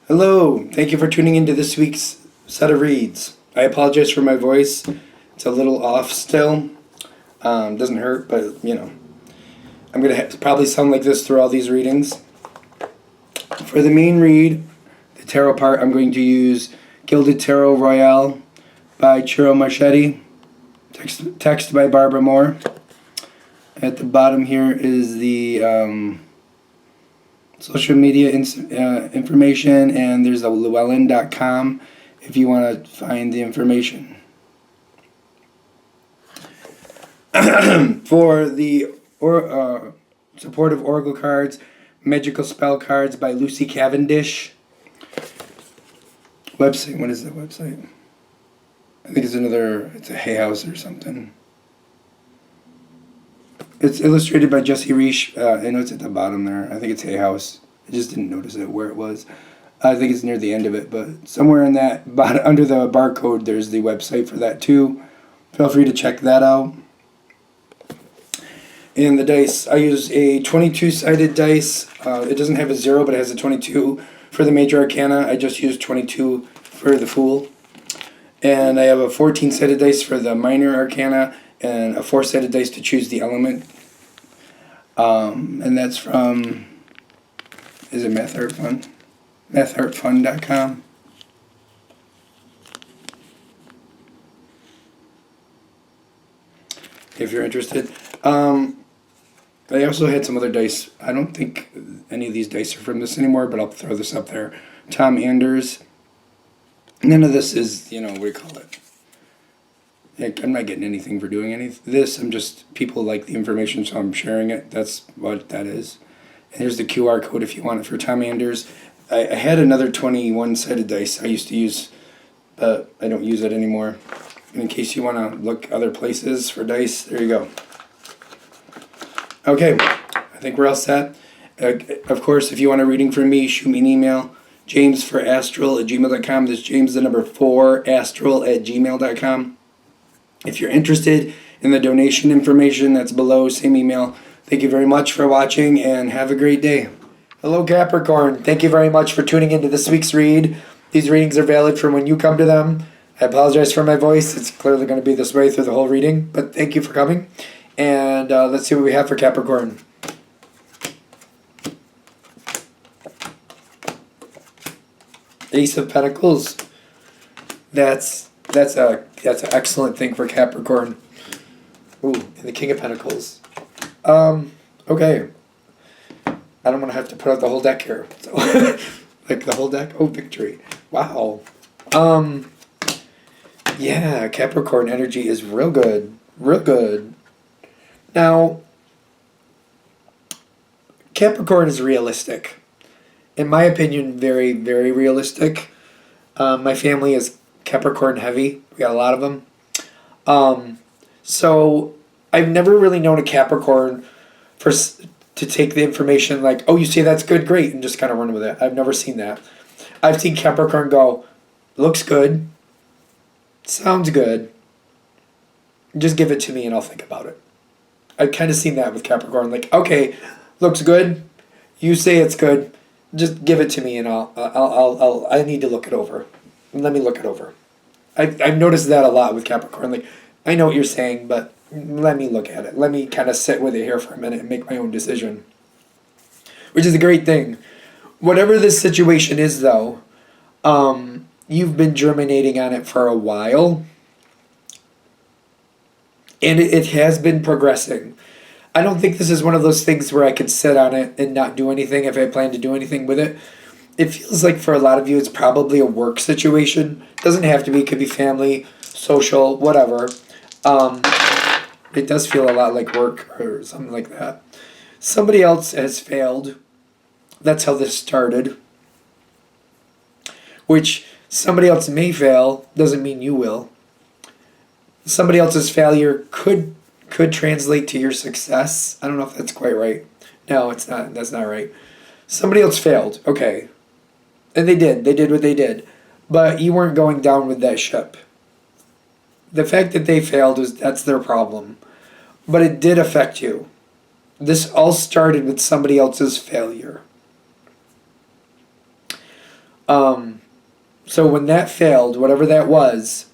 Hello, thank you for tuning into this week's set of reads. I apologize for my voice. It's a little off still. Doesn't hurt, but I'm going to probably sound like this through all these readings. For the main read, the tarot part, I'm going to use Gilded Tarot Royale by Chiro Marchetti, text by Barbara Moore. At the bottom here is the social media information, and there's a llewellyn.com if you want to find the information. For the supportive oracle cards, Magical Spell Cards by Lucy Cavendish. Website, what is the website? I think it's a Hay House or something. It's illustrated by Jesse Reish. I know it's at the bottom there. I think it's Hay House. I just didn't notice it where it was. I think it's near the end of it, but somewhere in that, under the barcode, there's the website for that too. Feel free to check that out. And the dice, I use a 22-sided dice. It doesn't have a 0, but it has a 22 for the major arcana. I just used 22 for the Fool. And I have a 14-sided dice for the minor arcana, and a 4-sided dice to choose the element. And that's from, is it Math Art Fun? MathArtFun.com. If you're interested. I also had some other dice. I don't think any of these dice are from this anymore, but I'll throw this up there. Tom Anders. None of this is, what do you call it? I'm not getting anything for doing any of this. I'm just, people like the information, so I'm sharing it. That's what that is. And here's the QR code if you want it for Tom Anders. I had another 21-sided dice I used to use, but I don't use it anymore. In case you want to look other places for dice, there you go. Okay, I think we're all set. Of course, if you want a reading from me, shoot me an email. James4astral@gmail.com. That's James the number 4 astral@gmail.com. If you're interested in the donation information, that's below, same email. Thank you very much for watching, and have a great day. Hello, Capricorn. Thank you very much for tuning into this week's read. These readings are valid for when you come to them. I apologize for my voice. It's clearly going to be this way through the whole reading, but thank you for coming. And let's see what we have for Capricorn. Ace of Pentacles. That's an excellent thing for Capricorn. Ooh, and the King of Pentacles. Okay. I don't want to have to put out the whole deck here. So, like the whole deck? Oh, victory. Wow. Yeah, Capricorn energy is real good. Real good. Now, Capricorn is realistic. In my opinion, very, very realistic. My family is Capricorn heavy. We got a lot of them. So I've never really known a Capricorn to take the information like, oh, you say that's good, great, and just kind of run with it. I've never seen that. I've seen Capricorn go, looks good, sounds good, just give it to me and I'll think about it. I've kind of seen that with Capricorn, like, okay, looks good, you say it's good, just give it to me and I need to look it over. Let me look it over. I've noticed that a lot with Capricorn, like, I know what you're saying, but let me look at it. Let me kind of sit with it here for a minute and make my own decision. Which is a great thing. Whatever this situation is, though, you've been germinating on it for a while. And it has been progressing. I don't think this is one of those things where I could sit on it and not do anything if I plan to do anything with it. It feels like for a lot of you it's probably a work situation. Doesn't have to be. It could be family, social, whatever. It does feel a lot like work or something like that. Somebody else has failed. That's how this started. Which somebody else may fail doesn't mean you will. Somebody else's failure could translate to your success. I don't know if that's quite right. No, it's not. That's not right. Somebody else failed. Okay. And they did. They did what they did. But you weren't going down with that ship. The fact that they failed, that's their problem. But it did affect you. This all started with somebody else's failure. So when that failed, whatever that was,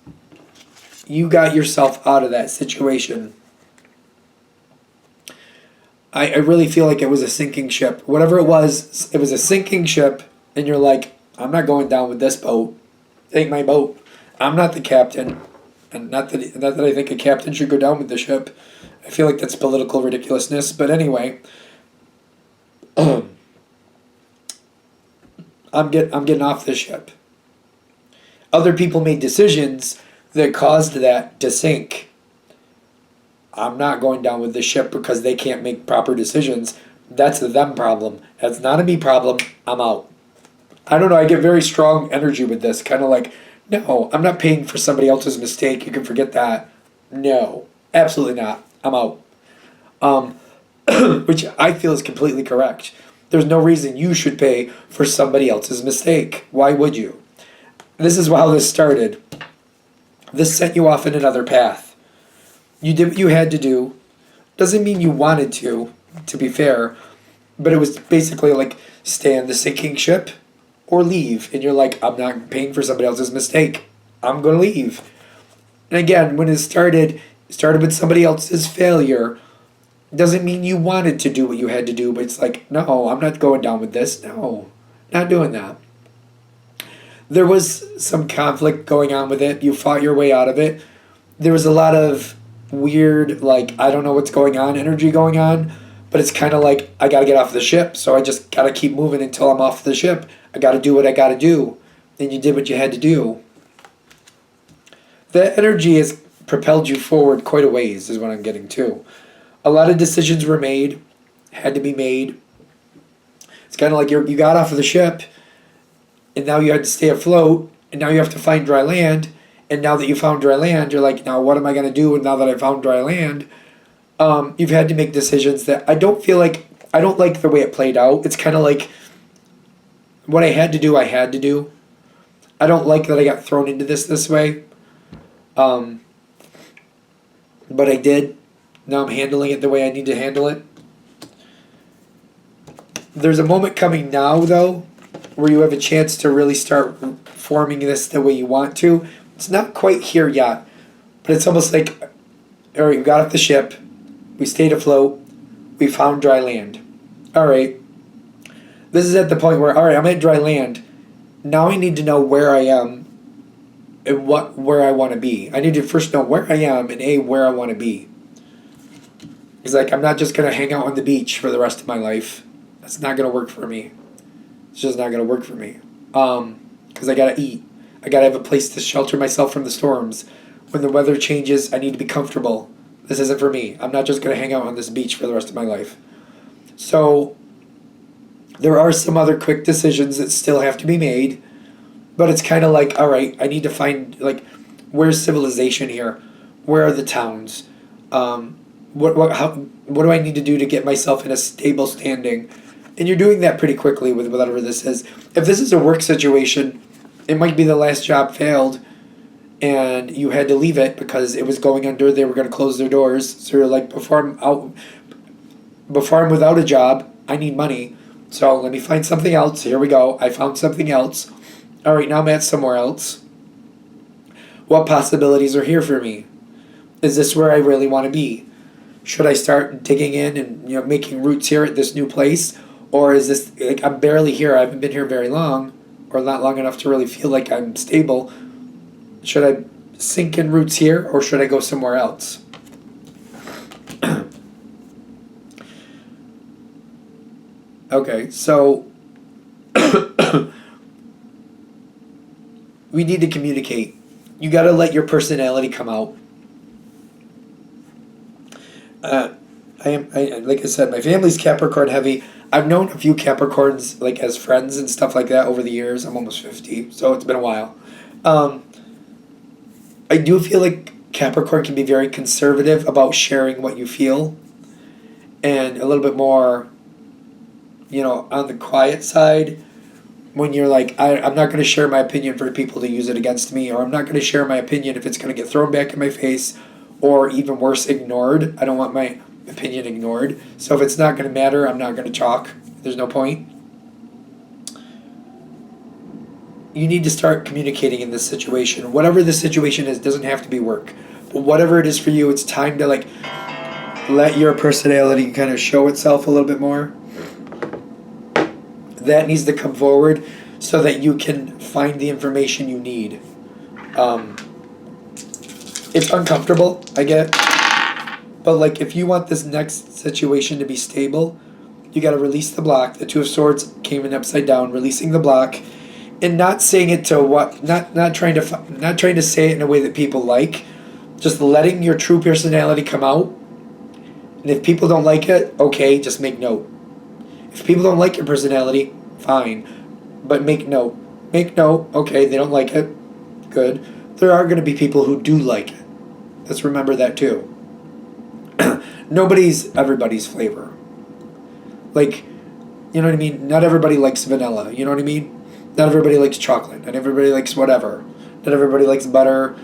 you got yourself out of that situation. I really feel like it was a sinking ship. Whatever it was a sinking ship, and you're like, I'm not going down with this boat. It ain't my boat. I'm not the captain. And not that I think a captain should go down with the ship. I feel like that's political ridiculousness. But anyway, I'm getting off this ship. Other people made decisions that caused that to sink. I'm not going down with the ship because they can't make proper decisions. That's a them problem. That's not a me problem. I'm out. I don't know. I get very strong energy with this. Kind of like, no, I'm not paying for somebody else's mistake. You can forget that. No, absolutely not. I'm out. Which I feel is completely correct. There's no reason you should pay for somebody else's mistake. Why would you? This is how this started. This sent you off in another path. You did what you had to do. Doesn't mean you wanted to be fair. But it was basically like stay on the sinking ship or leave. And you're like, I'm not paying for somebody else's mistake. I'm going to leave. And again, when it started with somebody else's failure. Doesn't mean you wanted to do what you had to do. But it's like, no, I'm not going down with this. No, not doing that. There was some conflict going on with it. You fought your way out of it. There was a lot of weird, like, I don't know what's going on, energy going on. But it's kind of like, I got to get off the ship. So I just got to keep moving until I'm off the ship. I got to do what I got to do. And you did what you had to do. That energy has propelled you forward quite a ways, is what I'm getting to. A lot of decisions were made, had to be made. It's kind of like you got off of the ship, and now you had to stay afloat, and now you have to find dry land. And now that you found dry land, you're like, now what am I going to do? And now that I found dry land, you've had to make decisions that I don't like the way it played out. It's kind of like what I had to do, I had to do. I don't like that I got thrown into this way. But I did. Now I'm handling it the way I need to handle it. There's a moment coming now, though, where you have a chance to really start forming this the way you want to. It's not quite here yet, but it's almost like, all right, we got off the ship, we stayed afloat, we found dry land. All right, this is at the point where, all right, I'm at dry land. Now I need to know where I am and where I want to be. I need to first know where I am and where I want to be. It's like, I'm not just going to hang out on the beach for the rest of my life. That's not going to work for me. It's just not going to work for me. Because I got to eat. I got to have a place to shelter myself from the storms. When the weather changes, I need to be comfortable. This isn't for me. I'm not just going to hang out on this beach for the rest of my life. So, there are some other quick decisions that still have to be made. But it's kind of like, all right, I need to find, like, where's civilization here? Where are the towns? What do I need to do to get myself in a stable standing? And you're doing that pretty quickly with whatever this is. If this is a work situation, it might be the last job failed and you had to leave it because it was going under, they were going to close their doors. So you're like, before I'm without a job, I need money. So let me find something else. Here we go. I found something else. All right, now I'm at somewhere else. What possibilities are here for me? Is this where I really want to be? Should I start digging in and making roots here at this new place? Or is this, like, I'm barely here, I haven't been here very long, or not long enough to really feel like I'm stable. Should I sink in roots here, or should I go somewhere else? Okay, so we need to communicate. You got to let your personality come out. Like I said, my family's Capricorn heavy. I've known a few Capricorns like as friends and stuff like that over the years. I'm almost 50, so it's been a while. I do feel like Capricorn can be very conservative about sharing what you feel, and a little bit more, on the quiet side. When you're like, I'm not going to share my opinion for people to use it against me, or I'm not going to share my opinion if it's going to get thrown back in my face, or even worse, ignored. I don't want my opinion ignored. So if it's not going to matter, I'm not going to talk. There's no point. you need to start communicating in this situation. Whatever the situation is, doesn't have to be work. But whatever it is for you, it's time to like let your personality kind of show itself a little bit more. That needs to come forward so that you can find the information you need. It's uncomfortable, I get. But like if you want this next situation to be stable, you got to release the block. The Two of Swords came in upside down, releasing the block, and not saying it to what, not trying to say it in a way that people like, just letting your true personality come out. And if people don't like it, okay, just make note. If people don't like your personality, fine, but make note. Make note. Okay, they don't like it. Good. There are going to be people who do like it. Let's remember that too. Nobody's everybody's flavor. Like, you know what I mean? Not everybody likes vanilla. You know what I mean? Not everybody likes chocolate. Not everybody likes whatever. Not everybody likes butter.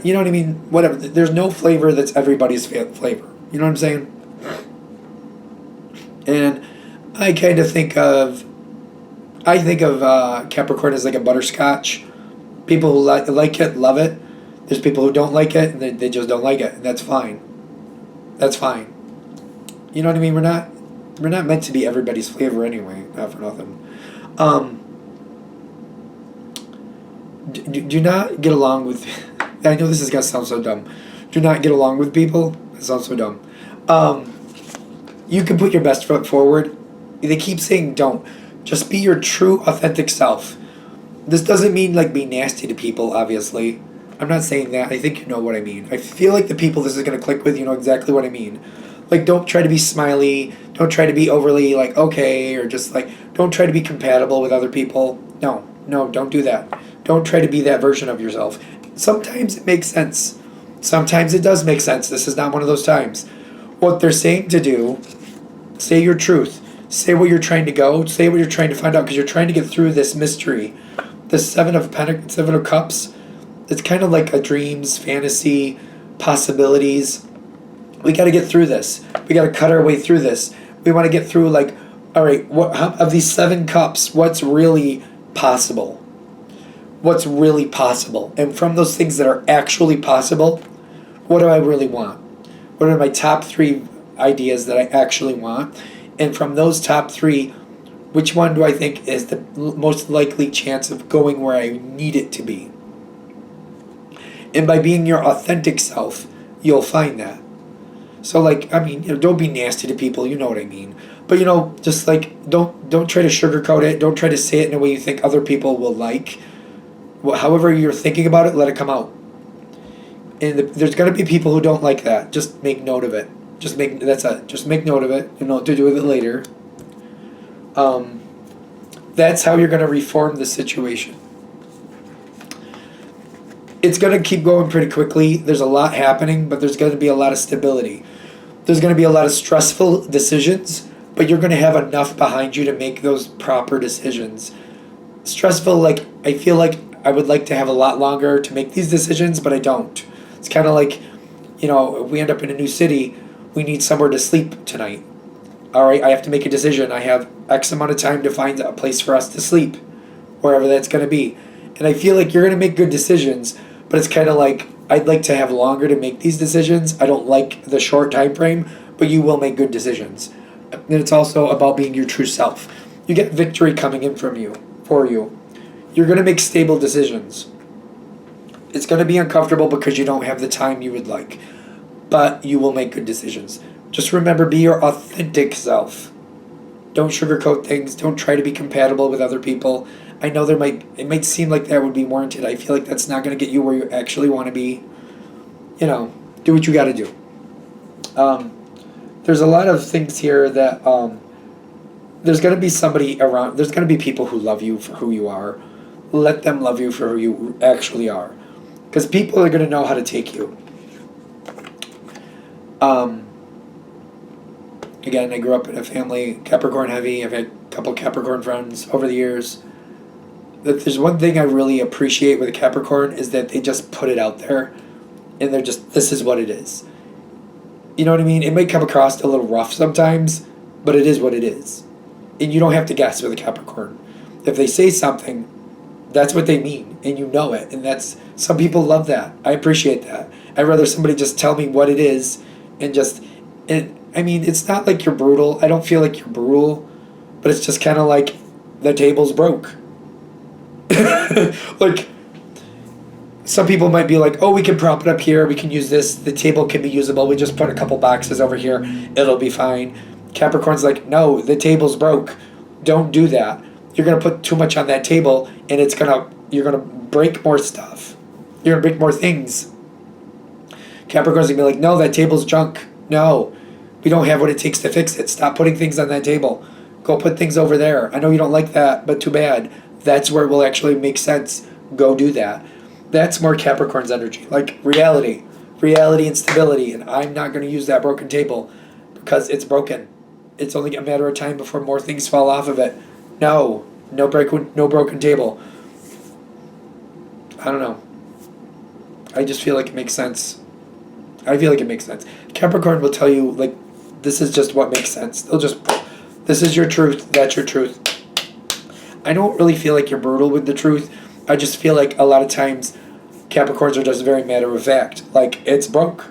You know what I mean? Whatever. There's no flavor that's everybody's flavor. You know what I'm saying? And I kind of think of Capricorn as like a butterscotch. People who like it, love it. There's people who don't like it, and they just don't like it, and that's fine. That's fine. You know what I mean? We're not meant to be everybody's flavor anyway, not for nothing. Do not get along with... I know this is going to sound so dumb. Do not get along with people. It sounds so dumb. You can put your best foot forward. They keep saying don't. Just be your true, authentic self. This doesn't mean like be nasty to people, obviously. I'm not saying that. I think you know what I mean. I feel like the people this is going to click with, you know exactly what I mean. Like, don't try to be smiley. Don't try to be overly, like, okay, or just, like, don't try to be compatible with other people. No, don't do that. Don't try to be that version of yourself. Sometimes it makes sense. Sometimes it does make sense. This is not one of those times. What they're saying to do, say your truth. Say where you're trying to go. Say what you're trying to find out, because you're trying to get through this mystery. The Seven of Cups, it's kind of like a dreams, fantasy, possibilities. We got to get through this. We got to cut our way through this. We want to get through, like, all right, of these 7 cups, what's really possible? What's really possible? And from those things that are actually possible, what do I really want? What are my top 3 ideas that I actually want? And from those top 3, which one do I think is the most likely chance of going where I need it to be? And by being your authentic self, you'll find that. So, like, I mean, don't be nasty to people. You know what I mean. But, just, like, don't try to sugarcoat it. Don't try to say it in a way you think other people will like. However you're thinking about it, let it come out. And there's going to be people who don't like that. Just make note of it. Just make note of it. You know what to do with it later. That's how you're going to reform the situation. It's going to keep going pretty quickly. There's a lot happening, but there's going to be a lot of stability. There's going to be a lot of stressful decisions, but you're going to have enough behind you to make those proper decisions. Stressful, like, I feel like I would like to have a lot longer to make these decisions, but I don't. It's kind of like, if we end up in a new city, we need somewhere to sleep tonight. All right, I have to make a decision. I have X amount of time to find a place for us to sleep, wherever that's going to be. And I feel like you're going to make good decisions, but it's kind of like, I'd like to have longer to make these decisions. I don't like the short time frame, but you will make good decisions. And it's also about being your true self. You get victory coming in for you. You're going to make stable decisions. It's going to be uncomfortable because you don't have the time you would like, but you will make good decisions. Just remember, be your authentic self. Don't sugarcoat things. Don't try to be compatible with other people. I know it might seem like that would be warranted. I feel like that's not going to get you where you actually want to be. Do what you got to do. There's a lot of things here that there's going to be somebody around. There's going to be people who love you for who you are. Let them love you for who you actually are, because people are going to know how to take you. Again, I grew up in a family Capricorn heavy. I've had a couple Capricorn friends over the years. If there's one thing I really appreciate with a Capricorn is that they just put it out there, and they're just, this is what it is. You know what I mean? It may come across a little rough sometimes, but it is what it is. And you don't have to guess with a Capricorn. If they say something, That's what they mean, and you know it. And that's, some people love that. I appreciate that. I'd rather somebody just tell me what it is, and just, and I mean, it's not like you're brutal. I don't feel like you're brutal, but it's just kind of like the table's broke. Like, some people might be like, oh, we can prop it up here, we can use this, the table can be usable, we just put a couple boxes over here, it'll be fine. Capricorn's like, no, the table's broke. Don't do that. You're gonna put too much on that table, and you're gonna break more stuff. You're gonna break more things. Capricorn's gonna be like, no, that table's junk. No, we don't have what it takes to fix it. Stop putting things on that table. Go put things over there. I know you don't like that, but too bad. That's where it will actually make sense. Go do that. That's more Capricorn's energy, like reality and stability. And I'm not going to use that broken table because it's broken. It's only a matter of time before more things fall off of it. No broken table. I don't know. I just feel like it makes sense. I feel like it makes sense. Capricorn will tell you, like, this is just what makes sense. This is your truth, that's your truth. I don't really feel like you're brutal with the truth. I just feel like a lot of times Capricorns are just very matter of fact. Like, it's broke.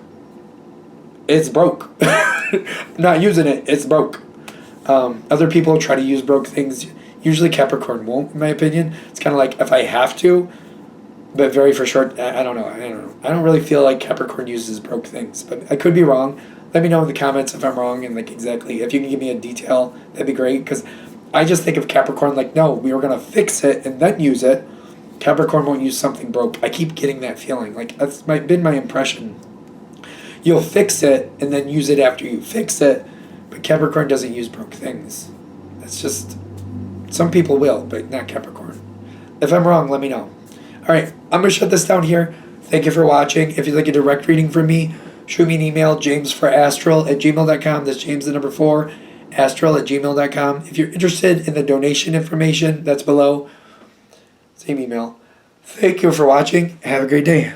It's broke. I'm not using it, it's broke. Other people try to use broke things. Usually Capricorn won't, in my opinion. It's kind of like, if I have to, but very for short, I don't know. I don't really feel like Capricorn uses broke things, but I could be wrong. Let me know in the comments if I'm wrong, and like exactly, if you can give me a detail, that'd be great, because I just think of Capricorn like, no, we were going to fix it and then use it. Capricorn won't use something broke. I keep getting that feeling. Like, that's been my impression. You'll fix it and then use it after you fix it, but Capricorn doesn't use broke things. That's just, some people will, but not Capricorn. If I'm wrong, let me know. All right, I'm going to shut this down here. Thank you for watching. If you'd like a direct reading from me, shoot me an email, jamesforastral@gmail.com. That's James the number 4, astral@gmail.com. If you're interested in the donation information, that's below. Same email. Thank you for watching. Have a great day.